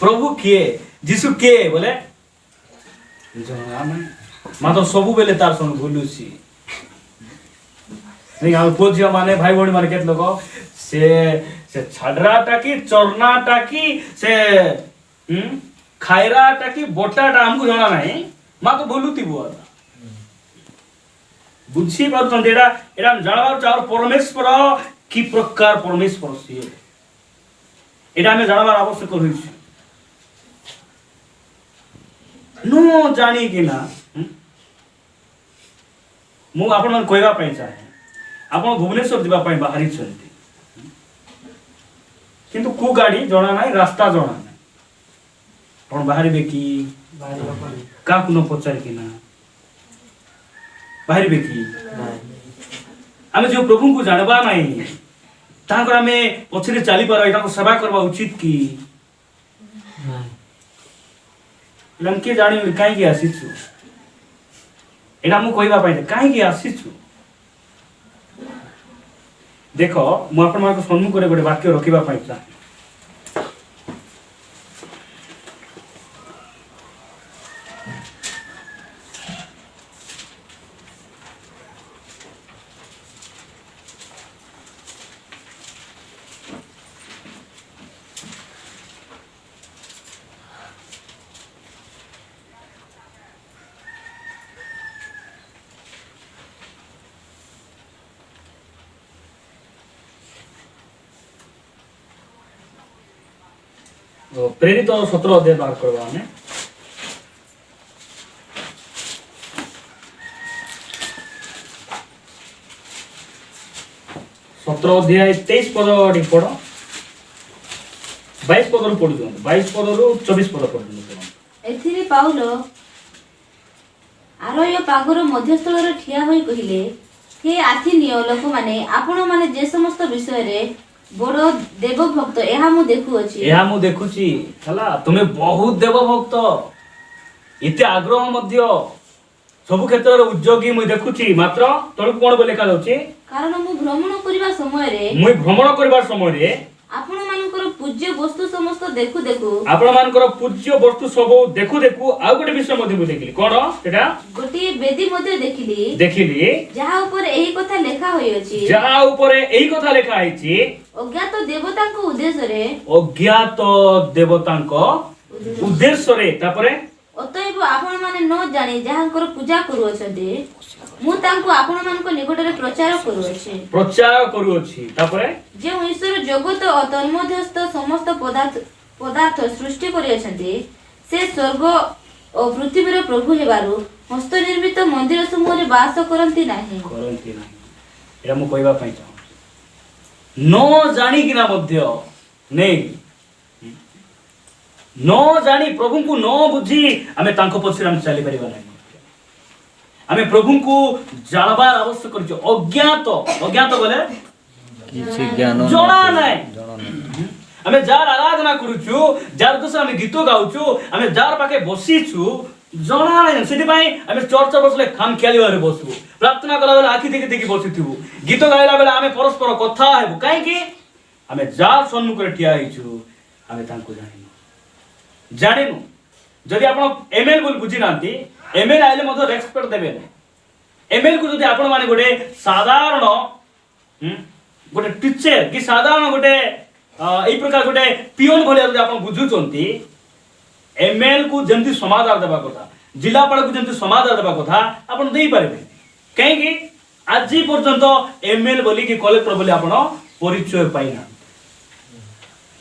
प्रभु किए जीशु किए बोले मात्र सबु बेले तार संग भूलुसी नहीं हम पुओ झियो माने भाई भौणी माने केत लोक से छाडराटा की चरनाटा की से खायराटा की बोटाटा हमको जणा नाही मात्र भूलुती बुआ बुझी पारुछन एटा एटा जाणबार चार परमेश्वर की प्रकार परमेश्वर सिए एटा हमें जाणबार आवश्यक होइछ नो जानी कि ना मु आपण मन कहबा पई चाहे आपण भुवनेश्वर दिबा पई बाहरी छथि किंतु को गाड़ी जणा नाही रास्ता जणा नाही आपण बाहरी बेकी का कुनो पचार कि ना बाहरी बेकी आमे जो प्रभु को जानबा नाही तांकर आमे पछरे चाली पार एटा को सेवा करबा उचित की लंके जानी काई की आसीछु एटा मु कहबा पई काई की आसीछु देखो मु आपण मानको सम्मुख करे गोटे वाक्य रखिबा पई चाहे प्रेरित 17 अध्याय बाहर करवा हमें 17 अध्याय 23 पद पढ़ 22 पद पढ़ु 22 पद 24 पद पढ़ु एथिरे पाउल आरय पागर मध्यस्थल रे ठिया होई कहिले हे आथिनिय लोक माने आपण माने जे समस्त विषय रे बड़ देव भक्त एहा मु देखुची हला तुमे बहुत देव भक्त इते आग्रह मध्य सब क्षेत्र रे उद्योगी मु देखुची मात्र तळु कोन बोले का जाउची कारण मु भ्रमण करबा समय रे आपण मानकर पूज्य वस्तु समस्त देखु आपण मानकर पूज्य वस्तु सब देखु आ गोटे विषय मध्ये मु देखिली कोन सेटा गोटे बेदी मध्ये देखिली जहा ऊपर एही कथा लेखा होई अछि अज्ञात देवतांको उद्देश्य रे तापरे अतएव आपण माने न जानि जहांकर पूजा करू अछते मु तांको आपण मानको निकट रे प्रचार करू अछि तापरे जे ईश्वर जगत और तन्मध्यस्थ समस्त पदार्थ सृष्टि करि अछते से स्वर्ग और पृथ्वी रे प्रभु हेबारु हस्त निर्मित मंदिर समूह रे वास करंती नाही एरा मु कहबा पई चाहू न जानी कि ना मध्य नहीं न जानी प्रभु को न बुझी आमे तांको पछरे हम चली परिबा नै आमे प्रभु को जानबार आवश्यक करछ अज्ञात बोले किछि ज्ञान जणा नै आमे जार आराधना करूछु जार दोस आमे गीत गाउछु आमे जार पाके बसिछु जणा नै सेति पई आमे चर्च बसले खाम खेलिबारे बसबु प्रार्थना कला बेला आखि देखि बसिथिबु गीत गाइला बेला आमे परस्पर कथा हेबु काहे कि आमे जार सन्मुख रे ठिया हिछु आमे तांको जानिनु जदि आपण एमएल बोल बुझी नांती एमएल आइले मधो रेस्पेक्ट देबे एमएल को जदि आपण माने गोटे साधारण गोटे टीचर कि साधारण गोटे एई प्रकार गोटे पियोन भलिया जदि आपण बुझुचंती एमएल को जेंति समाधान देबा कथा जिलापाल को जेंति समाधान देबा कथा आपण देई पारिबे काहे कि आज पर्यंत एमएल बोली कि कलेक्टर बोली आपण परिचय पाइना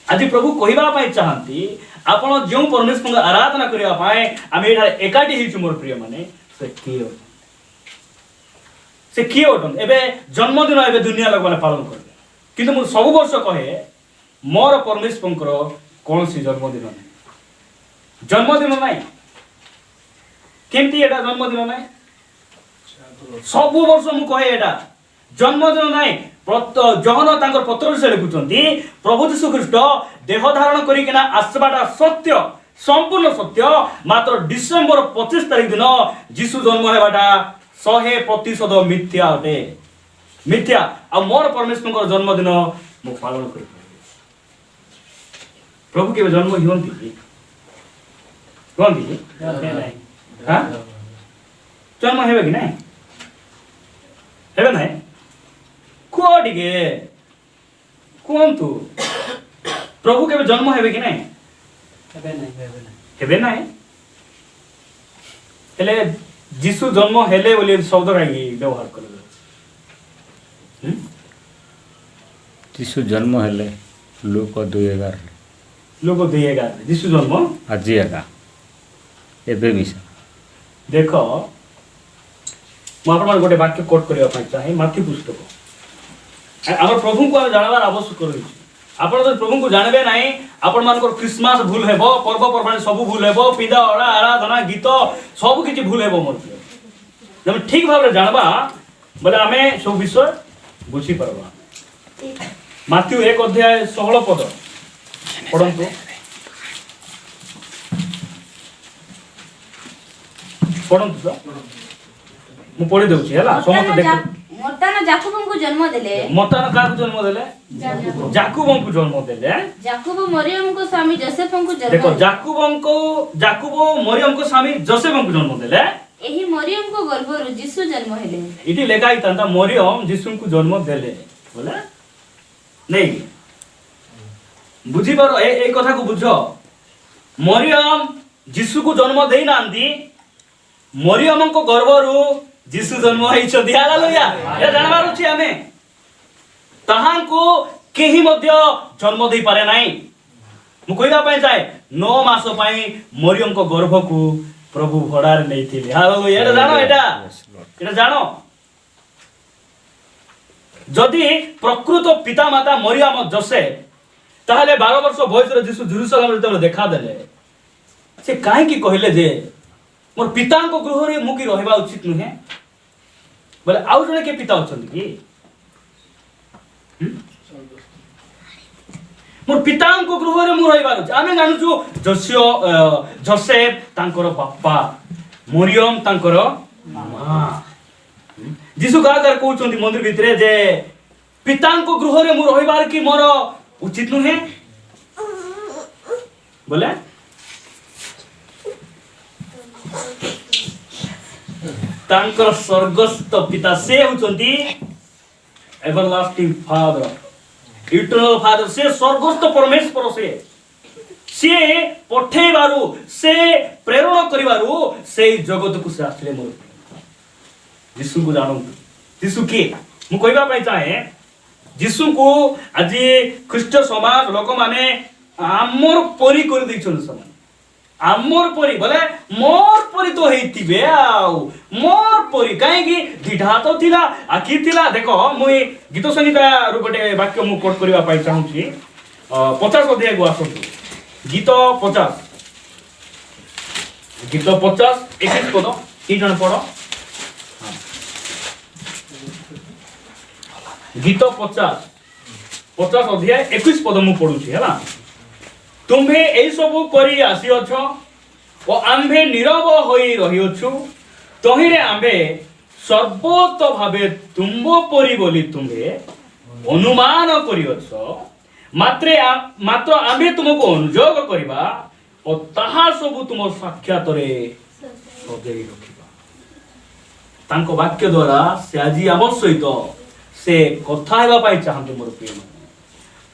आज प्रभु कहिबा पाई चाहंती आपण जो परमेश्वर आराधना करिया पाए आमे एठा एकाठी हिचु मोर प्रिय माने से किए ओटन एबे जन्मदिन एबे दुनिया लोग माने पालन करबे किंतु मु सब वर्ष कहे मोर परमेश्वर कोनसी जन्मदिन नाही केमती एटा जन्मदिन नाही सब वर्ष मु कहे एटा जन्मदिन नाही जहन तांकर पत्र से लिखुचंती प्रभु यीशु ख्रीष्ट देह धारण करिकिना आसबाटा सत्य संपूर्ण सत्य मात्र डिसेंबर 25 तारिख दिन यीशु जन्म हेबाटा 100% मिथ्या अटे मिथ्या आ मोर परमेश्वर जन्मदिन मु पालन करि प्रभु के जन्म हियंती कहती हाँ जन्म हेबे कि नहीं हेबे नहीं कुह टिके कहतु प्रभु के जन्म हेबे कि नहीं हेबे नहीं हेले जीशु जन्म हेले बोली शब्द कहीं व्यवहार कर जीशु जन्म हेले लोक 2:11 लोक 2:11 जीशु जन्म ଆଜି ଏକା ଏବେ ବି देख मुझे गोटे वाक्य कोट करने चाहे माथी पुस्तक आम प्रभु को जानवर आवश्यक रही आप प्रभु को जानवे ना आपण मान क्रिसमस भूल हे पर्वपर्वाणी सब भूल हे पिंधा अड़ा आराधना गीत सब किसी भूल हे जब ठीक भाव जानवा बोले आम सब विषय बुझी पार्बा माथ्यू 1:16 पद पढ़ंतु पढ़ंतु तो मु पढ़ी दउची हला समस्त देख मतान जाकुबଙ୍କୁ जन्म देले मतान काकु जन्म देले जाकुबଙ୍କୁ जन्म देले जाकुब मरियमको स्वामी जोसेफଙ୍କୁ जन्म देखो जाकुब मरियमको स्वामी जोसेफଙ୍କୁ जन्म देले एही मरियमको गर्भरु यीशु जन्म हेले इटी लेखा इतांता मरियम यीशुଙ୍କୁ जन्म देले बोले नहीं बुझी पारो ए कथा को बुझो मरियम यीशु को जन्म देई नांदी मरियम को गर्भरु यीशु जन्म होइछथि हालेलुया ए जानबार अछि हमें तहां को केही मध्य जन्म देई पारे नाही मु कहिबा पय जाय 9 मास पय मरियम को गर्भ को प्रभु भड़ार नैथिले हालेलुया ए जानो एटा जानो जदि प्रकृत पिता माता मरियम जोसेफ ताहले 12 वर्ष बयसर यीशु जेरूशलेम रे देखा देले से काहे की कहले जे मोर पिता को गृह रे मुकी रहबा उचित नुहे बोले आउ जने के पिता अछन की मोर पिता को गृह रे मु रहबा उचित आमे जानु छु जोसेफ तांकर बापा मरियम तांकर मां यीशु गाकर कहउछंती मंदिर भितरे जे पिता को गृह रे मु रहबार की मोर उचित नुहे बोले तांकर स्वर्गस्थ पिता से होचंती एवरलास्टिंग फादर इटर्नल फादर से स्वर्गस्थ परमेश्वर से पठेबारु से प्रेरणा करिबारु से जगत को से आसले मोर यीशु को जानंतु यीशु के मु कहबा पय चाहे यीशु को आज ख्रीष्ट समाज लोक माने आमर परी कर दैछन समान आमर परी बोले मोर परी तो हेतिबे आउ मोर परी काहे की दिढा तो थिला आखि थिला देखो मुई गीत संगीता रु गोटे वाक्य मु कोट करबा पाई चाहू छी 50 अध्याय को आसंतु गीत 50 21 पद की जण पढो गीत 50 अध्याय 21 पद मु पढुछि हला तुम्हे एई सब करी आसीअछ ओ आम्भे नीरव होई रहिअछु तहिरे आम्भे सर्वत भावे तुंबो परी बोली तुम्हे अनुमान करिअछ मात्र आम्भे तुमको अनुयोग करिबा ओ ताहा सब तुम साक्षात रे सजेई रखिबा तांको वाक्य द्वारा से आजी आम सहित से कथा हेबा पाई चाहते मोर प्रिय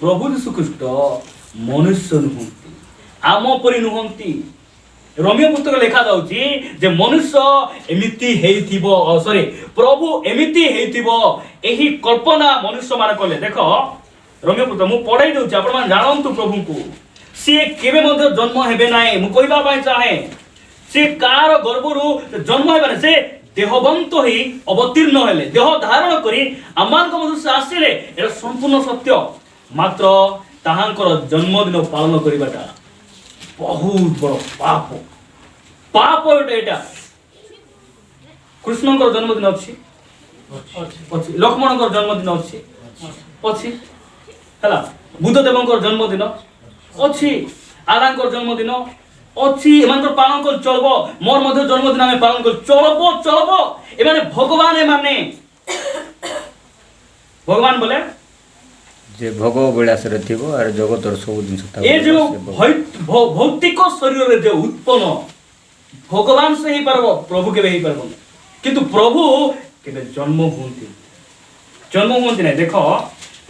प्रभु यीशु ख्रीष्ट मनुष्य नुहंती आम परी नुहंती रोमियो पुस्तक लेखा जाउची जे मनुष्य एमिति हेइथिबो सॉरी प्रभु एमिति हेइथिबो एही कल्पना मनुष्य मान कले देखो रोमियो पुस्तक मु पढाई दउची आपण मान जानंतु प्रभु को से केबे मध्ये जन्म हेबे नाही मु कहिबा पाई चाहे से कार गर्भरु जन्म हेबे से देहवंत ही अवतीर्ण हेले देह धारण करी आमान को मधुर से आसिले एटा संपूर्ण सत्य मात्र ताहांकर जन्मदिन पालन करिबाटा बहुत बड़ पाप पाप एटा कृष्णकर जन्मदिन अछि लक्ष्मणकर जन्मदिन अछि हला बुद्धदेवकर जन्मदिन अछि आरांकर जन्मदिन अछि एमानकर पालन कर चलबो मोर मध्ये जन्मदिन आमे पालन कर चलबो एमाने भगवान एमाने भगवान बोले जे भोग विलास रे थिबो आर जगतर सब दिन ए जो भौतिक शरीर रे जे उत्पन्न भगवान से ही पारबो प्रभु केबे ही पारबो किंतु प्रभु केबे जन्म हुंती नहीं देखो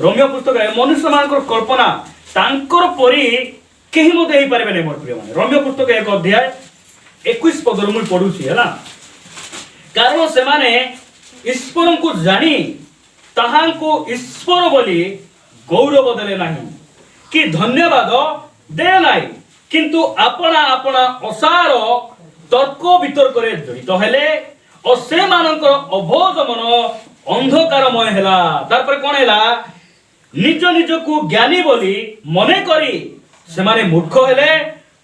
रोमियो पुस्तक मनुष्य मान कल्पना तांकर परी केही मते ही पारबे नहीं मोर प्रिय माने रोमियो पुस्तक 1 अध्याय 21 पद मु पढुछि हैला कारण से माने ईश्वर को जानी ताहां को ईश्वर बोली गौरव देले नहीं कि धन्यवाद दे नहीं किंतु अपना अपना असार तर्क वितर्क रे जड़ित हेले और से मानकर अबोध मन अंधकारमय हैला तापर कोन हैला निज निज को ज्ञानी बोली मने करी से माने मूर्ख हेले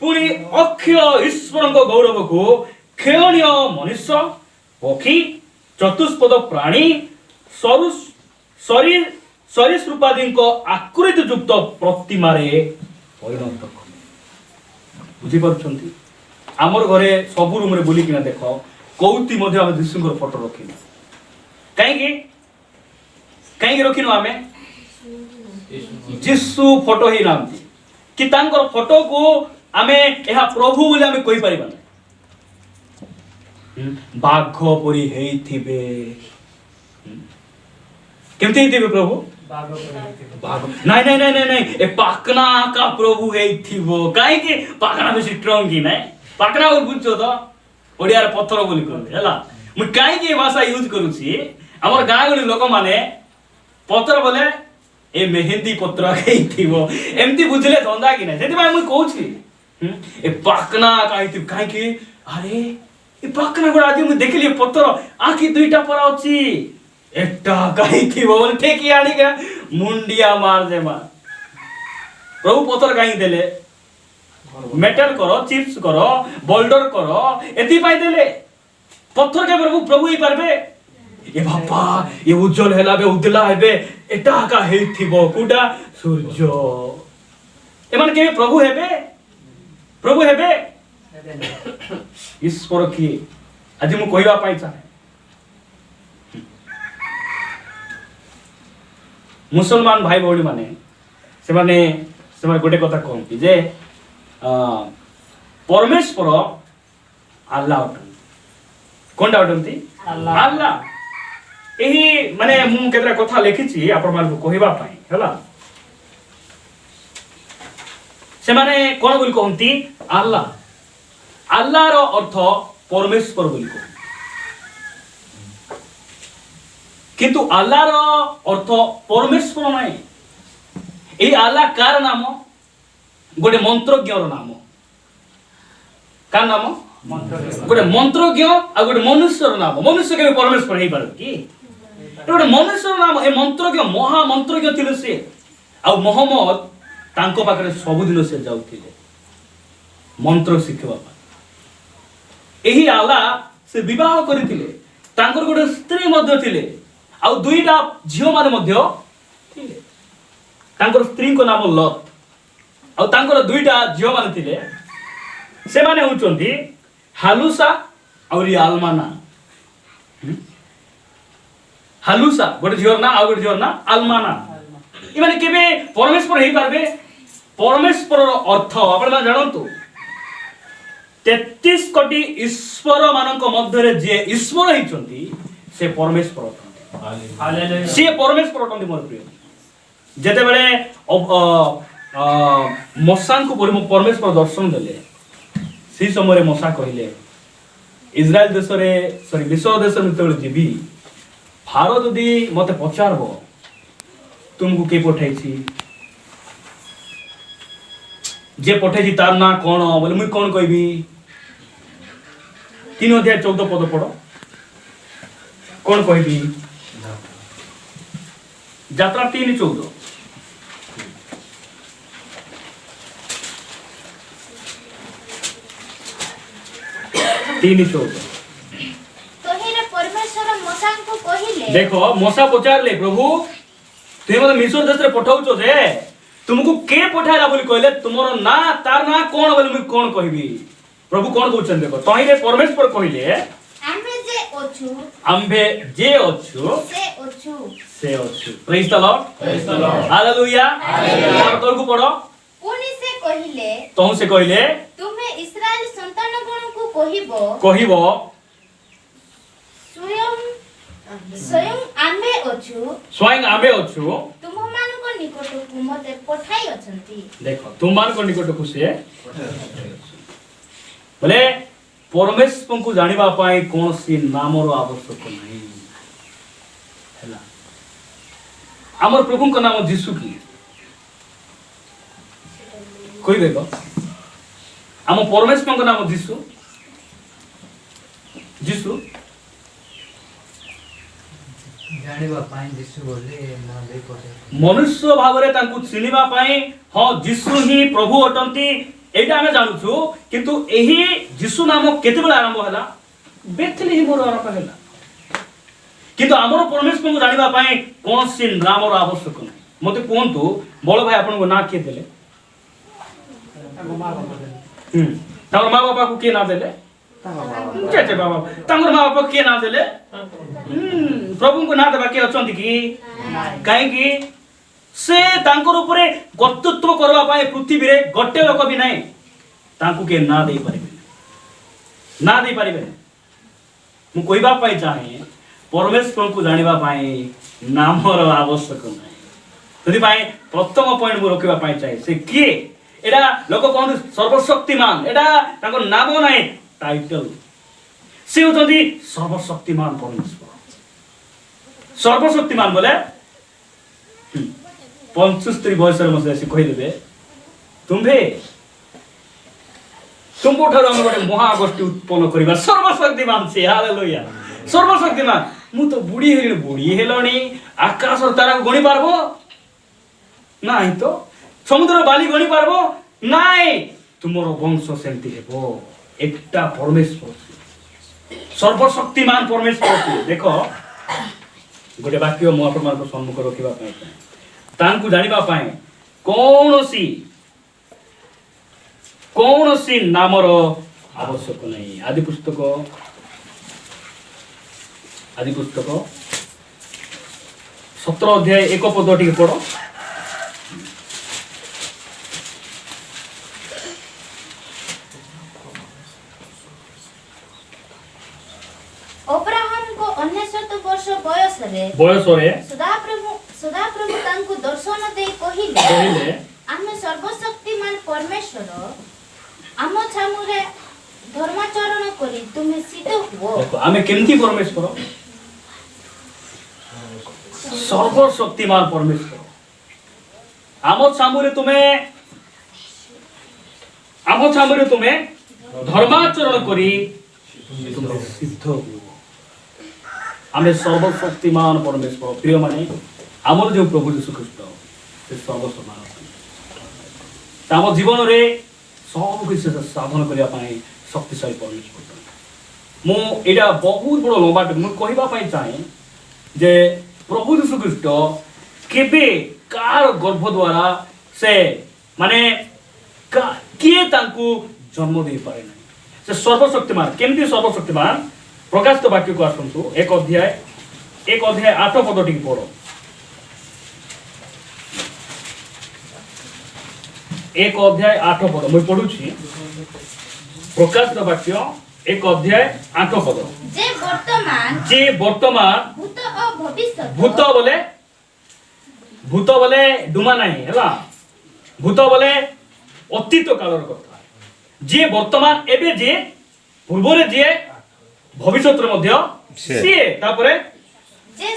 पुनी अक्षय ईश्वर को गौरव को खेलनीय मनुष्य पक्षी चतुष्पद प्राणी शरीर सरीसृपादी आकृति युक्त प्रतिमा परिणत बुझी पार्टी आमर घरे सब रूम रे बुली किना देख कौती मध्य आम जीशुଙ୍କର फोटो रखिनु कहीं रखिनु आमे जीशु फोटो ही नाम कि तांकर फोटो को आमे एहा प्रभु बोली आमे कहि परिबा बाघ परी हेइथिबे केमती हेइथिबे प्रभु नहीं नहीं नहीं नहीं ए पाकना का प्रभु हेइथिबो काहे कि पाकना बेसी स्ट्रांग की नहीं पाकना और बुझो तो ओडिया रे पत्थर बोली कहते हला मु काहे कि भाषा यूज करूची हमर गाय गली लोक माने पत्थर बोले ए मेहंदी पत्र हेइथिबो एमती बुझले धंदा कि नहीं सेति भाई मु कहूची ए पाकना का हेइथिबो काहे कि अरे ए पाकना को आज मु देखली पत्थर आखी दुईटा परा अछि एकटा काहे थी बोल ठेकी आनी के मुंडिया मार दे मार प्रभु पत्थर काहे देले मेटल करो चिप्स करो बोल्डर करो एती पाई देले पत्थर के प्रभु ही पारबे ए बापा ये उज्जवल हेला बे उदला हेबे एटा का हेथिबो कुडा सूर्य एमन के प्रभु हेबे ईश्वर की आज मु कहबा पाई चाहे मुसलमान भाई भौणी माने से माने गोटे कथा कहती जे परमेश्वर आल्ला अटंती कोनटा अटंती आल्ला एही माने मु केतरा कथा लिखिछि आपण मान को कहबा पई हला से माने कोन बोली कहंती आल्ला आल्ला रो अर्थ परमेश्वर बोली कहंती किंतु आल्ला रो अर्थ परमेश्वर नहीं ए आल्ला कार नाम गोटे मंत्रज्ञ रो नाम कार नाम गोटे मंत्रज्ञ आ गोटे मनुष्य रो नाम मनुष्य के परमेश्वर हे पार कि गोटे मनुष्य रो नाम ए मंत्रज्ञ महा मंत्रज्ञ थिले से आ मोहम्मद तांको पाखरे सब दिन से जाउथिले मंत्र शिखवा एही आल्ला से विवाह करिथिले तांकर गोटे स्त्री मध्य थिले आउ दुईटा झियो माने मध्य थिले तांकर स्त्री को नाम लत आउ तांकर दुईटा झियो माने थिले से माने होचंती हालुसा और आलमाना हालुसा गोटे झियोर ना आउ गोटे झियोर ना आलमाना ई माने केबे परमेश्वर हेई पारबे परमेश्वर रो अर्थ आपण मा जानंतु 33 कोटी ईश्वर मानक मध्य रे जे ईश्वर हेचंती से परमेश्वर सी परमेश्वर अटंती मोर प्रिय जेते बेले मसा को परमेश्वर दर्शन देले सी समय मसा कहले इस्राएल देश रे सॉरी विश्व देश में तो जीवी भारत यदि मते पचारबो तुमको के पठाइछि जे पठाइछि तार ना कोन बोले मुई कोन कहबी 3 अध्याय 14 पद पढ़ो कोन कहबी यात्रा 3:14 परमेश्वर मसा को कहिले देखो मसा पचारले प्रभु तुम मते मिस्र देश रे पठाउछो जे तुमको के पठाइला बोली कहले तुमरो ना तार ना कोन बोली मुई कोन कहबी प्रभु कोन कहउछन देखो तही रे परमेश्वर कहिले आम्बे जे अछु से अछु praise the lord hallelujah hallelujah तोर को पढ़ो कोनी से कहिले तो से कहिले तुम्हें ଇସ୍ରାଏଲ ସନ୍ତାନଗଣଙ୍କୁ କହିବ ସ୍ୱୟଂ ଆମେ ଅଛୁ ତୁମମାନଙ୍କ ନିକଟକୁ ମୋତେ ପଠାଇ ଅଛନ୍ତି। ଦେଖ ତୁମମାନଙ୍କ ନିକଟକୁ ସେ ବୋଲେ ପରମେଶ୍ୱରଙ୍କୁ ଜାଣିବା ପାଇଁ କୌଣସି ନାମର ଆବଶ୍ୟକ ନାହିଁ ହେଲା। ଆମର ପ୍ରଭୁଙ୍କ ନାମ ଯୀଶୁ କି କହିବେ ତ? ଆମ ପରମେଶ୍ୱରଙ୍କ ନାମ ଯୀଶୁ ଯୀଶୁ ମନୁଷ୍ୟ ଭାବରେ ତାଙ୍କୁ ଚିହ୍ନିବା ପାଇଁ ହଁ ଯୀଶୁ ହିଁ ପ୍ରଭୁ ଅଟନ୍ତି ଏଇଟା ଆମେ ଜାଣୁଛୁ। କିନ୍ତୁ ଏହି ଯୀଶୁ ନାମ କେତେବେଳେ ଆରମ୍ଭ ହେଲା? ବେଥଲେହେମରୁ ଆରମ୍ଭ ହେଲା। କିନ୍ତୁ ଆମର ପରମେଶ୍ୱରଙ୍କୁ ଜାଣିବା ପାଇଁ କୌଣସି ନାମର ଆବଶ୍ୟକ ନାହିଁ। ମତେ କୁହନ୍ତୁ ବଳ ଭାଇ ଆପଣଙ୍କ ନାଁ କିଏ ଦେଲେ? ତାଙ୍କର ମା ବାପାକୁ କିଏ ନାଁ ଦେଲେ? ତାଙ୍କର ମା ବାପା କିଏ ନାଁ ଦେଲେ? ପ୍ରଭୁଙ୍କୁ ନାଁ ଦେବା କିଏ ଅଛନ୍ତି କି? କାହିଁକି? ସେ ତାଙ୍କର ଉପରେ କର୍ତ୍ତୃତ୍ୱ କରିବା ପାଇଁ ପୃଥିବୀରେ ଗୋଟେ ଲୋକ ବି ନାହିଁ ତାଙ୍କୁ କିଏ ନାଁ ଦେଇପାରିବେ। ମୁଁ କହିବା ପାଇଁ ଚାହେଁ ପରମେଶ୍ୱରଙ୍କୁ ଜାଣିବା ପାଇଁ ନାମର ଆବଶ୍ୟକ ନାହିଁ। ସେଥିପାଇଁ ପ୍ରଥମ ପଏଣ୍ଟ ମୁଁ ରଖିବା ପାଇଁ ଚାହେଁ ସେ କିଏ? ଏଟା ଲୋକ କହନ୍ତି ସର୍ବଶକ୍ତିମାନ, ଏଟା ତାଙ୍କ ନାମ ନାହିଁ टाइटल। से होती सर्वशक्तिमान परमेश्वर। सर्वशक्तिमान बोले 75 बयस मत कहीदेवे तुम्भे तुमको ठार आम गोटे महागोष्ठी उत्पन्न करवा सर्वशक्तिमान से हालेलुया। सर्वशक्तिमान मु तो बुढ़ी हेलणी आकाश तारा गणी पारबो नाई तो समुद्र बाली गणी पारबो नाई तुमर वंश सेमती हेबो एकटा परमेश्वर सर्वशक्तिमान परमेश्वर देख गोटे वाक्य मु आपण मानको सम्मुख रखिबा पय तांकु जानिबा पय कौनसी नामर आवश्यक नहीं। आदि पुस्तक 17 अध्याय 1 पद टिके पढ़ो। अब्राहम को 99 वर्ष बयस रे सदाप्रभु तांकु दर्शन दे कहिले आमे सर्वशक्तिमान परमेश्वर आम छामुरे धर्माचरण करी तुमे सिद्ध हुओ। देखो आमे केमती परमेश्वर सर्वशक्तिमान परमेश्वर आम छामुरे तुमे धर्माचरण करी तुमे सिद्ध हुओ। आमे सर्वशक्तिमान परमेश्वर प्रिय माने आमर जो प्रभु यीशु ख्रीस्ट से सर्वसमान आम जीवन रे सब किसी साधन करने शक्तिशाली परमेश्वर। मु एटा बहुत बड़ लंबा मु कहबा पई चाहे जे प्रभु यीशु ख्रीस्ट केबे कार गर्भ द्वारा से माने किए तांकु जन्म दे पारे नहीं। से सर्वशक्तिमान केमती सर्वशक्तिमान प्रकाशित वाक्य को आसतु 1 अध्याय 8 पद टिक पढ़ो। 1 अध्याय 8 पद मुझे पढ़ुछि प्रकाशित वाक्य 1 अध्याय 8 पद। जे वर्तमान भूत बोले डुमा नहीं है भूत बोले अतीत कालर कथा जे वर्तमान एबे जे पूर्व रे जे भविष्य मध्य से तापरे जे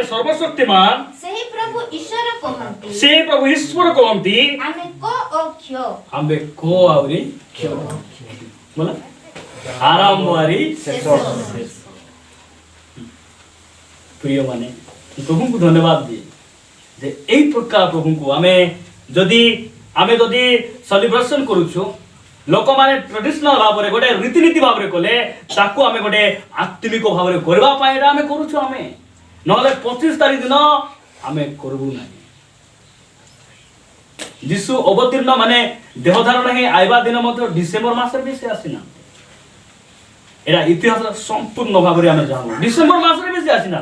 सर्वशक्तिमान सेही प्रभु ईश्वर कहंती आमे को आउरी क्यो बोला आरंभ आरी शेष। प्रिय माने प्रभु को धन्यवाद दिए जे एई प्रकार प्रभु को आमे जदी सेलिब्रेशन करूछु लोक माने ट्रेडिशनल भाव रे गोटे रीतिनीति भाव रे कोले ताकू आमे गोटे आत्मिक भाव रे करबा पाए आमे करूछु आमे नले 25 तारिख दिन आमे करबू नाही। यीशु अवतीर्ण माने देह धारण हे आइबा दिन मत डिसेंबर मास रे से आसीना एरा इतिहास संपूर्ण भाव रे आमे जानो डिसेंबर मास रे से आसीना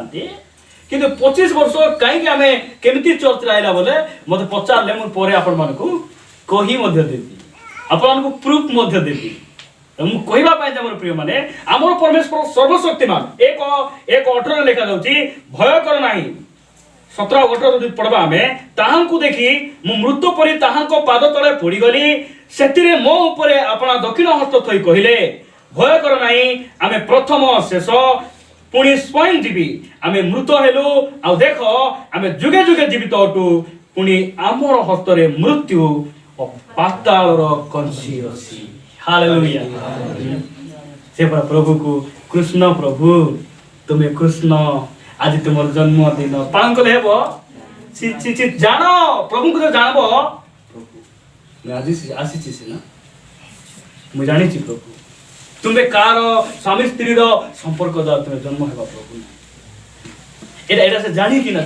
किंतु 25 वर्ष काई कि आमे केमिति चर्च रे आइला बोले मते पचारले मु परे आपण मानको कही मध्य देती ଆପଣଙ୍କୁ ପ୍ରୁଫ୍ ମଧ୍ୟ ଦେବି। ମୁଁ କହିବା ପାଇଁ ମୋର ପ୍ରିୟ ମାନେ ଆମର ପରମେଶ୍ୱର ସର୍ବଶକ୍ତିମାନ 1:18 ଲେଖା ଯାଉଛି ଭୟ କର ନାହିଁ। 17-18 ଯଦି ପଢବା ଆମେ ତାହାଙ୍କୁ ଦେଖି ମୁଁ ମୃତ୍ୟୁ ପରି ତାହାଙ୍କ ପାଦ ତଳେ ପଡ଼ିଗଲି। ସେଥିରେ ମୋ ଉପରେ ଆପଣ ଦକ୍ଷିଣ ହସ୍ତ ଥୋଇ କହିଲେ ଭୟ କର ନାହିଁ, ଆମେ ପ୍ରଥମ ଶେଷ ପୁଣି ସ୍ୱୟଂ ଯିବି। ଆମେ ମୃତ ହେଲୁ ଆଉ ଦେଖ ଆମେ ଯୁଗେ ଯୁଗେ ଜୀବିତ ଅଟୁ। ପୁଣି ଆମର ହସ୍ତରେ ମୃତ୍ୟୁ ଓ ପାତାଳର କଂସି ଅଛି। ହାଲେଲୁୟା। ସେ ପ୍ରଭୁକୁ କୃଷ୍ଣ ପ୍ରଭୁ ତୁମେ କୃଷ୍ଣ ଆଜି ତୁମର ଜନ୍ମଦିନ ପାଳନ କଲେ ହେବ। ଜାଣ ପ୍ରଭୁଙ୍କୁ ତ ଜାଣବ ଆଜି ଆସିଛି ସିନା ମୁଁ ଜାଣିଛି ପ୍ରଭୁ ତୁମେ କାହାର ସ୍ୱାମୀ ସ୍ତ୍ରୀର ସମ୍ପର୍କ ଦ୍ୱାରା ତୁମେ ଜନ୍ମ ହେବା ପ୍ରଭୁ ଏଇଟା ସେ ଜାଣିକିନା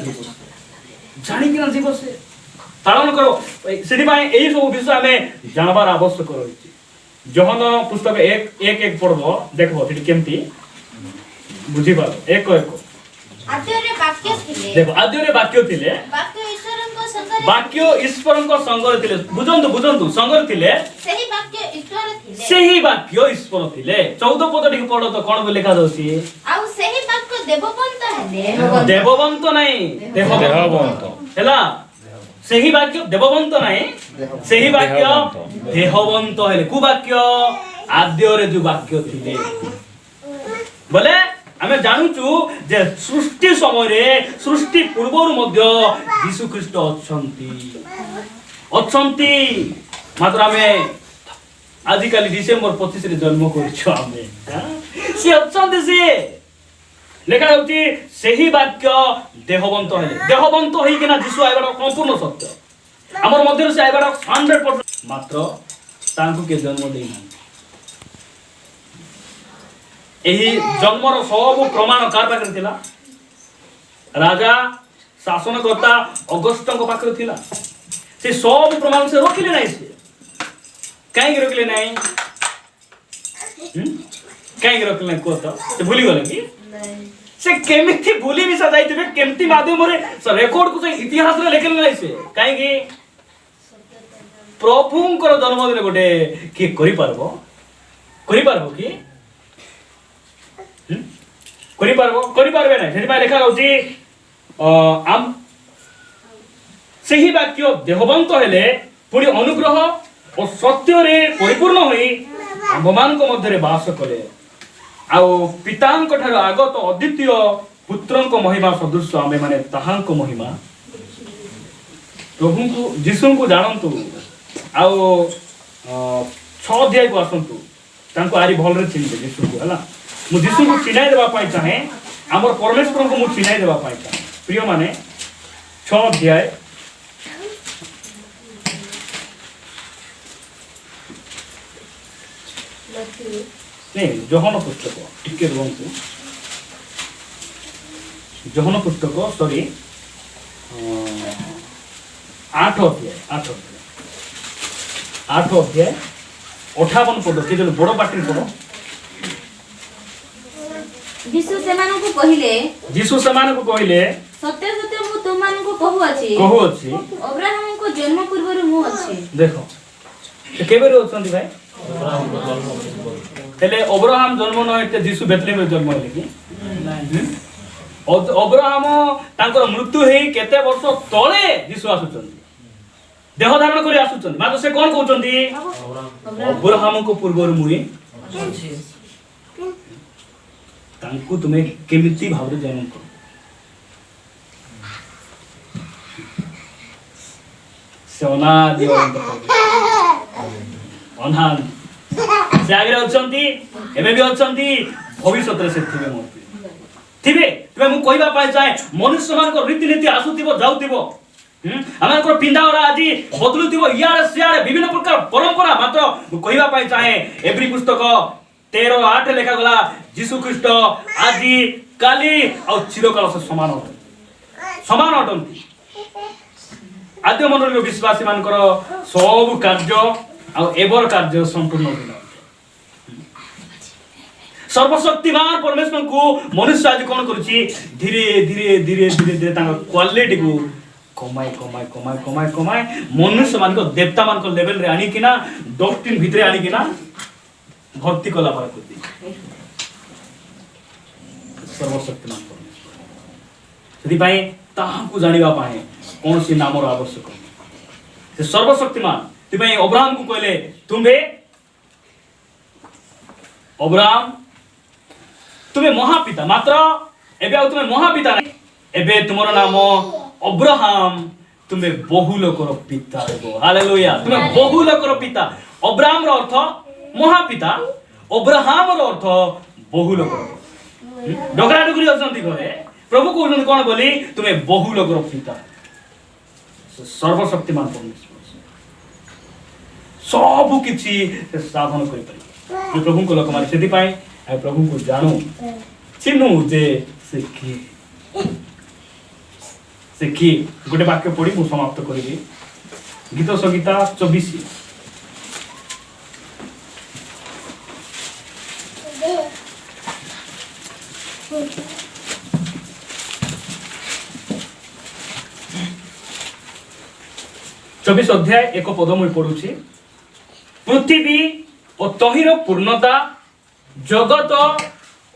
ଯିବ ସେ ପାଳନ କର। ସେଥିପାଇଁ ଏଇ ସବୁ ବିଷୟ ଆମେ ଜାଣବାର ଆବଶ୍ୟକ ରହିଛି। ଯୋହନ ପୁସ୍ତକ 1:1 ପଢବ ଦେଖବ ସେଠି କେମିତି ବୁଝିପାର। 1:1 ଆଦ୍ୟରେ ବାକ୍ୟ ଥିଲେ ବାକ୍ୟ ଈଶ୍ୱରଙ୍କ ସଙ୍ଗରେ ଥିଲେ। ବୁଝନ୍ତୁ ସଙ୍ଗରେ ଥିଲେ ସେହି ବାକ୍ୟ ଈଶ୍ୱର ଥିଲେ। 14 ପଦ ଟିକେ ପଢ ତ କଣ ଲେଖା ଯାଉଛି? ଆଉ ସେହି ବାକ୍ୟ ଦେବବନ୍ତ ହେଲେ ଦେବବନ୍ତ ନାହିଁ ଦେହବନ୍ତ ହେଲା। ସେହି ବାକ୍ୟ ଦେବବନ୍ତ ନାହିଁ, ସେହି ବାକ୍ୟ ଦେହବନ୍ତ ହେଲେ। କୁ ବାକ୍ୟ? ଆଦ୍ୟରେ ଯୋଉ ବାକ୍ୟ ଥିଲେ ବୋଲେ ଆମେ ଜାଣୁଛୁ ଯେ ସୃଷ୍ଟି ସମୟରେ ସୃଷ୍ଟି ପୂର୍ବରୁ ମଧ୍ୟ ଯୀଶୁ ଖ୍ରୀଷ୍ଟ ଅଛନ୍ତି। ମାତ୍ର ଆମେ ଆଜିକାଲି ଡିସେମ୍ବର 25 ଜନ୍ମ କରିଛୁ ଆମେ। ସିଏ ଅଛନ୍ତି। ସିଏ ଲେଖା ଯାଉଛି ସେହି ବାକ୍ୟ ଦେହବନ୍ତ ହେଲେ। ଦେହବନ୍ତ ହେଇକିନା ଯୀଶୁ ଆଇବାଟା ସମ୍ପୂର୍ଣ୍ଣ ସତ୍ୟ। ଆମର ମଧ୍ୟରେ ସେ ଆଇବାଟା 100%। ମାତ୍ର ତାଙ୍କୁ କିଏ ଜନ୍ମ ଦେଇନାହାନ୍ତି। ଏହି ଜନ୍ମର ସବୁ ପ୍ରମାଣ କାହାର ପାଖରେ ଥିଲା? ରାଜା ଶାସନକର୍ତ୍ତା ଅଗଷ୍ଟଙ୍କ ପାଖରେ ଥିଲା। ସେ ସବୁ ପ୍ରମାଣ ସେ ରଖିଲେ ନାହିଁ। ସେ କାହିଁକି ରଖିଲେ ନାହିଁ? କାହିଁକି ରଖିଲେ ନାହିଁ କୁହ ତ? ସେ ଭୁଲିଗଲେ କି? ସେ କେମିତି ଭୁଲି ମିଶା ଯାଇଥିବେ? କେମିତି ମାଧ୍ୟମରେ ରେକର୍ଡକୁ ସେ ଇତିହାସରେ ଲେଖିଲେ ନାହିଁ ସେ? କାହିଁକି? ପ୍ରଭୁଙ୍କର ଜନ୍ମଦିନ ଗୋଟେ କିଏ କରିପାରିବ କି? କରିପାରିବେ ନାହିଁ। ସେଥିପାଇଁ ଲେଖା ଯାଉଛି ସେହି ବାକ୍ୟ ଦେହବନ୍ତ ହେଲେ ପୁଣି ଅନୁଗ୍ରହ ଓ ସତ୍ୟରେ ପରିପୂର୍ଣ୍ଣ ହୋଇ ଆମ୍ଭମାନଙ୍କ ମଧ୍ୟରେ ବାସ କଲେ। ଆଉ ପିତାଙ୍କ ଠାରୁ ଆଗତ ଅଦ୍ୱିତୀୟ ପୁତ୍ରଙ୍କ ମହିମା ସଦୃଶ ଆମେ ମାନେ ତାହାଙ୍କ ମହିମା। ପ୍ରଭୁଙ୍କୁ ଯୀଶୁଙ୍କୁ ଜାଣନ୍ତୁ। ଆଉ 6 ଅଧ୍ୟାୟକୁ ଆସନ୍ତୁ। ତାଙ୍କୁ ଆରି ଭଲରେ ଚିହ୍ନିବେ ଯୀଶୁଙ୍କୁ ହେଲା। ମୁଁ ଯୀଶୁଙ୍କୁ ଚିହ୍ନାଇ ଦେବା ପାଇଁ ଚାହେଁ। ଆମର ପରମେଶ୍ୱରଙ୍କୁ ମୁଁ ଚିହ୍ନାଇ ଦେବା ପାଇଁ ଚାହେଁ। ପ୍ରିୟ ମାନେ 6 ଅଧ୍ୟାୟ ଯୋହନ ପୁସ୍ତକ ଟିକେ ରୁହନ୍ତୁ। ଯୋହନ ପୁସ୍ତକ 8 ଅଧ୍ୟାୟ 58 ପଦ। କିଏ ବଡ଼ ପାଟିରେ ପଢ। ଯୀଶୁ ସେମାନଙ୍କୁ କହିଲେ ସତ୍ୟ ସତ୍ୟ ମୁଁ ତୁମମାନଙ୍କୁ କହୁଅଛି ଅବ୍ରାହମଙ୍କ ଜନ୍ମ ପୂର୍ବରୁ ମୁଁ ଅଛି। ଦେଖ କେବେ ଅଛନ୍ତି ଭାଇ? ହେଲେ ଅବ୍ରାହମ ଜନ୍ମ ନ ହେଇତେ ଯୀଶୁ ବେଥଲେହେମରେ ଜନ୍ମ ହେଲେ କି? ଅବ୍ରାହମ ତାଙ୍କର ମୃତ୍ୟୁ ହେଇ କେତେ ବର୍ଷ ତଳେ ଯୀଶୁ ଆସୁଛନ୍ତି, ଦେହ ଧାରଣ କରି ଆସୁଛନ୍ତି। ମାତ୍ର ସେ କଣ କହୁଛନ୍ତି? ଅବ୍ରାହମଙ୍କ ପୂର୍ବରୁ ମୁଁ ତାଙ୍କୁ ତୁମେ କେମିତି ଭାବରେ ଜନ୍ମ କର? ସେ ଅନାଦି ସେ ଆଗରେ ଅଛନ୍ତି, ଏବେ ବି ଅଛନ୍ତି, ଭବିଷ୍ୟତରେ ସେ ଥିବେ। ତୁମେ ମୁଁ କହିବା ପାଇଁ ଚାହେଁ ମନୁଷ୍ୟ ମାନଙ୍କର ରୀତିନୀତି ଆସୁଥିବ ଯାଉଥିବ। ଆମର ପିନ୍ଧା ଓରା ଆଜି ବଦଳୁଥିବ, ଇଆଡେ ସିଆଡେ ବିଭିନ୍ନ ପ୍ରକାର ପରମ୍ପରା। ମାତ୍ର ମୁଁ କହିବା ପାଇଁ ଚାହେଁ ଏବ୍ରୀ ପୁସ୍ତକ 13:8 ଲେଖାଗଲା ଯୀଶୁ ଖ୍ରୀଷ୍ଟ ଆଜି କାଲି ଆଉ ଚିରକାଳ ସେ ସମାନ ଅଟନ୍ତି। ଆଦ୍ୟ ମଣ୍ଡଳୀର ବିଶ୍ୱାସୀ ମାନଙ୍କର ସବୁ କାର୍ଯ୍ୟ ଆଉ ଏବର କାର୍ଯ୍ୟ ସମ୍ପୂର୍ଣ୍ଣ ଭିନ୍ନ। ସର୍ବଶକ୍ତିମାନ ପରମେଶ୍ୱରଙ୍କୁ ମନୁଷ୍ୟ ଆଜି କଣ କରୁଛି? ଧୀରେ ଧୀରେ ତାଙ୍କ କ୍ୱାଲିଟିକୁ कमाई कमाई कमाई कमाई कमाई मनुष्य मान को देवता मान को लेवल रे आनी कि ना डॉक्ट्रिन भितरे आनी कि ना भक्ति कला पर कुछ सर्वशक्तिमान परमेश्वर यदि भाई ताहाकु जानिबा पाए कौन सी नामर आवश्यक से सर्वशक्तिमान ती भाई अब्राहम को कहले तुम्हे अब्राहम तुम्हें महापिता मात्र एबे आउ तुम्हें महापिता नहीं एबे तुमरो नाम अब्राहम तुम्हें बहुलोकर पिता हेबो हालेलुया तुम्हें बहुलोकर पिता अब्राहम रो अर्थ महापिता अब्राहम रो अर्थ बहुलोकर डगरा डगरी अछंती घरे प्रभु कहउछन कोन बोली तुम्हें बहुलोकर पिता सर्वशक्तिमान परमेश्वर सब किछि साधन करि पारि प्रभु को लोक माने सेति पाए आ प्रभु को जानू चिन्हू जे से किए गोटे वाक्य पढ़ी मु समाप्त करी गीत संगीता 24 24 अध्याय एक पद मुई पढ़ुछि पृथ्वी और तहिर पूर्णता जगत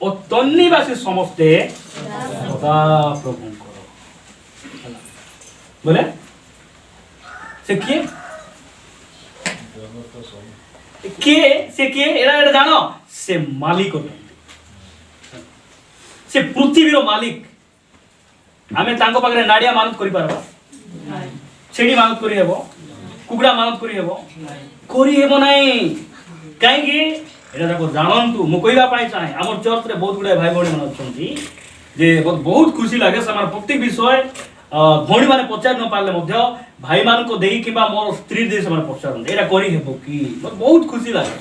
और तन्निवासी समस्ते सदा प्रभु बोले से किए एरा एरा जानो से मालिक से पृथ्वी रो मालिक आमे तांको पाखरे नाडिया मानत करि पारबा छेड़ी मानत करि हेबो कुकुड़ा मानत करि हेबो नाही काहे कि एटा जाको जानंतु मु कहिबा पाई चाहे हमर चर्च रे बहुत गुडा भाई बहन मन अछंती जे बहुत खुशी लागे समार प्रत्येक विषय भौणी माने पचार न पारले मध्य भाई मान को देई किबा मोर स्त्री दे समार पचार एटा करि हेबो कि बहुत खुशी लागे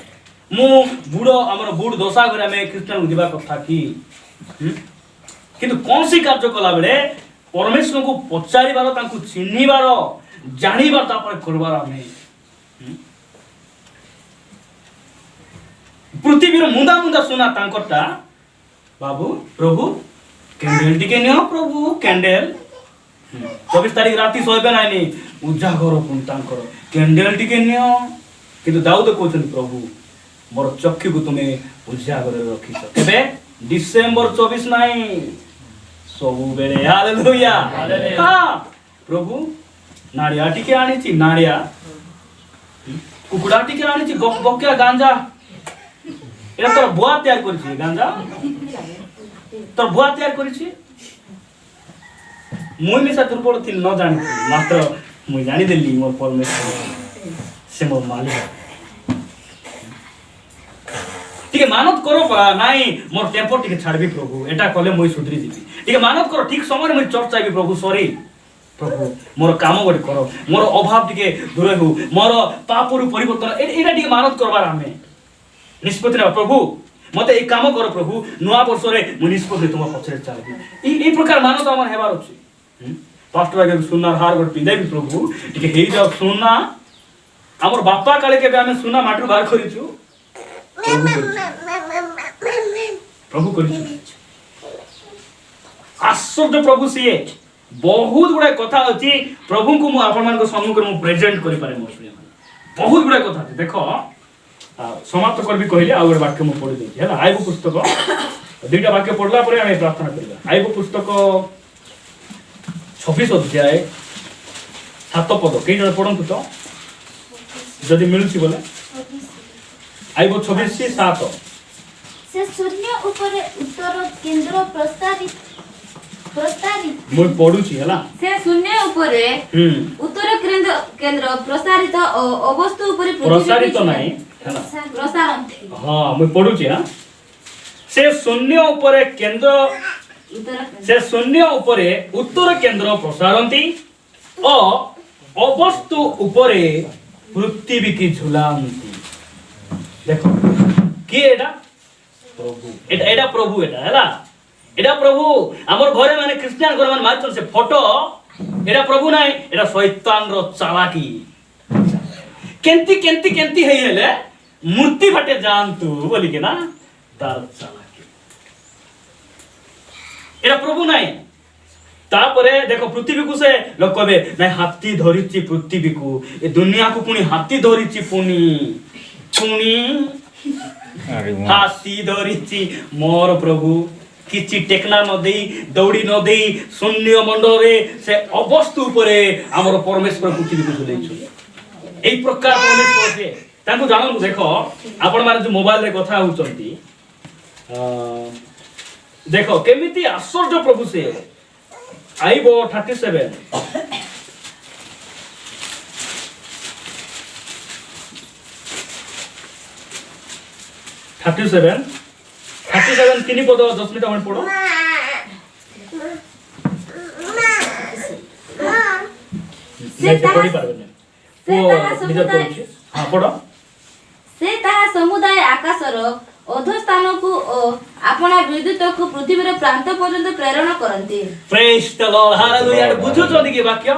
मु बुडो हमर बुड दोसा घरे में क्रिश्चियन दिबा कथा कि किंतु कोन सी कार्य कला बेले परमेश्वर को पचारिबार तांकु चिन्हिबार जानिबार तापर करबार आमे पृथ्वीर मुंदा मुंदा सुना तांकटा बाबू प्रभु कैंडल टिके नियो प्रभु कैंडल 24 तारीख राती सोइबे नाइनी उजागर पुन तांकर कैंडल टिके नियो किंतु दाऊद कहछन प्रभु मोर चक्षु को तुमे उजागर रखिछ केबे डिसेंबर 24 नाही सब बेले हालेलुया हां प्रभु नाड़िया टिके आनीछि नाड़िया कुकुड़ा टिके आनीछि बक्या गांजा एरा तोर बुआ तैयार करिछि गांजा तोर बुआ तैयार करिछि मुई मिसा दुर्बल थिल न जानि मात्र मुई जानि देली मोर परमेश्वर से मोर मालिक ठीक मानत करो नाई मोर टेम्पर टिके छाड़बी प्रभु एटा कले मुई सुधरी दिबी ठीक मानत करो ठीक समय मुई चर्च आइबी प्रभु सॉरी प्रभु मोर काम गोटे करो मोर अभाव टिके दूर हो मोर पापरु परिवर्तन एटा टिके मानत करबार हमें निष्पत्ति ना प्रभु मते एक काम करो प्रभु नुआ वर्ष रे मु निष्पत्ति तुम पछरे चालबी ई प्रकार मानत हमर हेबार अछि पास्टर भाई सुना हार गोटे पिंदाबी प्रभु टिके हेई जाओ सुना हमर बापा काले के हमें सुना माटू बाहर करिछु प्रभु करिछु आश्चर्य प्रभु सीए बहुत गुडा कथा अछि प्रभु को मु आपन मान को सम्मुख मु प्रेजेंट करि पारे मोर बहुत गुडा कथा अछि देखो समाप्त करबी कहले आ गोटे वाक्य मु पढि देछि हैला आइबो पुस्तक दुईटा वाक्य पढला परे हम प्रार्थना करबा आइबो पुस्तक 26 अध्याय 7 पद के जण पढंतु तो जदि मिलुछि बोले आइबो 26 से 7 से शून्य ऊपर उत्तर केंद्र प्रस्तावित मु पढुछि हैला से शून्य ऊपर उत्तर केंद्र प्रसारित अवस्तु ऊपर प्रसारित नाही हैला प्रसारण हां मु पढुछि हां से शून्य ऊपर केंद्र से शून्य ऊपर उत्तर केंद्र प्रसारंती ओ अवस्तु ऊपर पृथ्वी की झुलांती देखो के एटा प्रभु एटा प्रभु एटा हैला एटा प्रभु हमर घरे माने क्रिश्चियन घर माने मारछन से फोटो एटा प्रभु नाही एटा शैतान रो चालाकी केंती केंती केंती हेई हेले मूर्ति भटे जानतु बोली के ना तार चालाकी एटा प्रभु नाही तापरे देखो पृथ्वी को से लोग कहबे नहीं हाथी धरिची पृथ्वी को ए दुनिया को पुनी हाथी धरिची पुनी पुनी अरे वाह। हाथी धरिची मोर प्रभु किछि टेकना न देई दौड़ी न देई शून्य मंडरे से अवस्तु उपरे हमर परमेश्वर पृथ्वी को झुलेइछु एई प्रकार परमेश्वर से तांको जानू देखो आपण माने जो मोबाइल रे कथा होचंती देखो केमिति आश्चर्य प्रभु से आइबो 37 तीन पद 10 मिनट हम पढ़ो से पढ़ी पारबे हाँ पढ़ो से ताहा समुदाय आकाशर अधोस्थान को अपना विद्युत को पृथ्वी रे प्रांत पर्यंत प्रेरण करंती प्रेज द लॉर्ड हालेलुया बुझु चोदी के वाक्य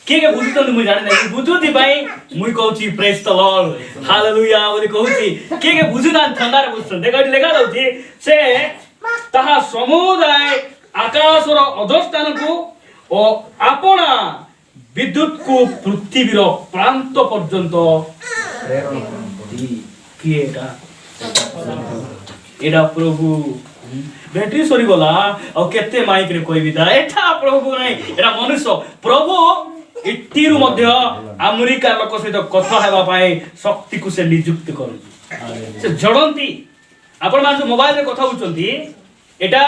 के बुझुतन मुई जाने नहीं बुझुती भाई मुई कहूची प्रेज द लॉर्ड हालेलुया बोली कहूची के बुझुना ठंडा रे बुझुन देखो लेखा रहउची से ताहा समुदाय आकाशर अधोस्थान को ओ अपना विद्युत को पृथ्वी रो प्रांत पर्यंत प्रेरण करंती किएटा एडा प्रभु बैटरी सरी गला और केते माइक रे कोई विदा एठा प्रभु नै एडा मनुष्य प्रभु इट्टीरु मध्य अमेरिका लोक सहित कथा हेबा पाए शक्ति को से नियुक्त करू से जड़ंती आपण मान जो मोबाइल रे कथा होचंती एटा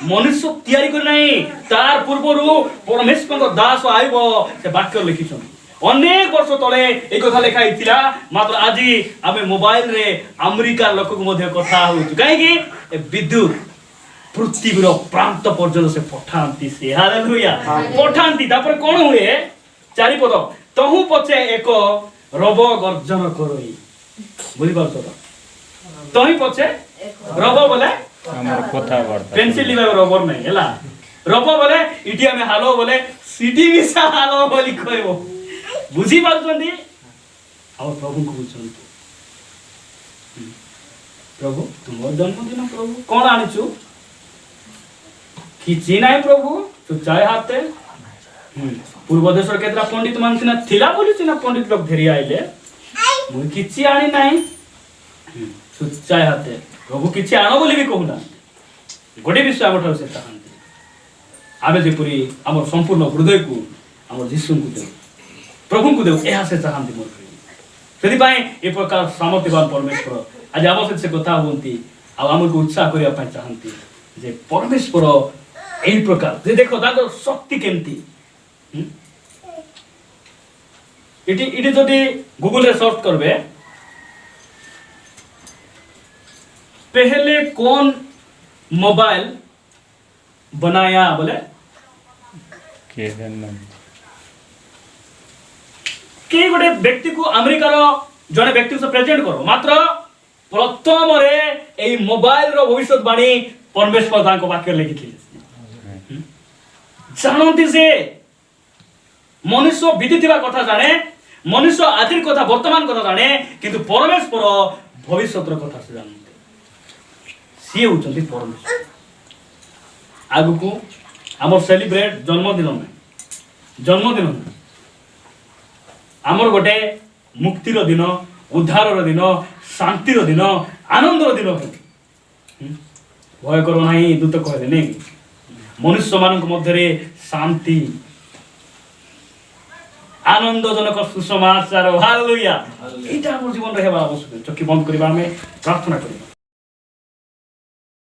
मनुष्य तयारी कर नै तार पूर्वरु परमेश्वर दास आइबो से वाक्य लिखिछन अनेक वर्ष तले एक कथा लेखा हिथिला मात्र आज आमे मोबाइल रे अमेरिका लोक को मध्य कथा होछु काहे कि विद्युत पृथ्वी रो प्रांत पर्यंत से पठांती से हालेलुया पठांती तापर कोन हुए चारि पद तहु पछे एक रब गर्जन करई बुझि पाछो त तहि पछे रब बोले हमर कथा वार्ता पेंसिल लिबा रबर नै हला रब बोले इटी हमें हालो बोले सिटी विसा हालो बोली कहबो बुझी पाछंती और प्रभु को बुझंतु प्रभु तुम जन्मदिन प्रभु कोन आनिछु किछि नाही प्रभु तू चाय हाते पूर्व देशर केतरा पंडित मानसिना थिला बोली सिना पंडित लोग घेरी आइले मुई किछि आनी नाही तू चाय हाते प्रभु किछि आनो बोली भी कहूना गोटे विषय हमठार से चाहंती आबे जे पुरी हमर संपूर्ण हृदय को हमर जीसु को दे प्रभु को दे एहा से चाहंती मोर सेति पाए ए प्रकार सामर्थ्यवान परमेश्वर आज आम से कथा होती आमको उत्साह करने पाई चाहती जे परमेश्वर यही प्रकार जे देखो ताकर शक्ति केमती इटी जदि गूगल रे सर्च करबे पहले कौन मोबाइल बनाया बोले के जन्म के गोटे व्यक्ति को अमेरिका रो जने व्यक्ति को प्रेजेंट करो मात्र प्रथम रे एई मोबाइल रो भविष्यवाणी परमेश्वर तांको वाक्य लिखिथिले जानती से मनुष्य विदिथिबा कथा जाने मनुष्य आदिर कथा वर्तमान कथा जाने किंतु परमेश्वर भविष्यतर कथा से जानते सी होचंती परमेश्वर आगु को हमर सेलिब्रेट जन्मदिन आमर गोटे मुक्तिर दिन उद्धार दिन शांतिर दिन आनंदर दिन भय करो नहीं दूत कहले नहीं मनुष्य मान मध्य शांति आनंदजनक सुसमाचार हालेलुया एटा हमर जीवन रे हेबा आवश्यक चक्की बंद करबा में प्रार्थना करबा।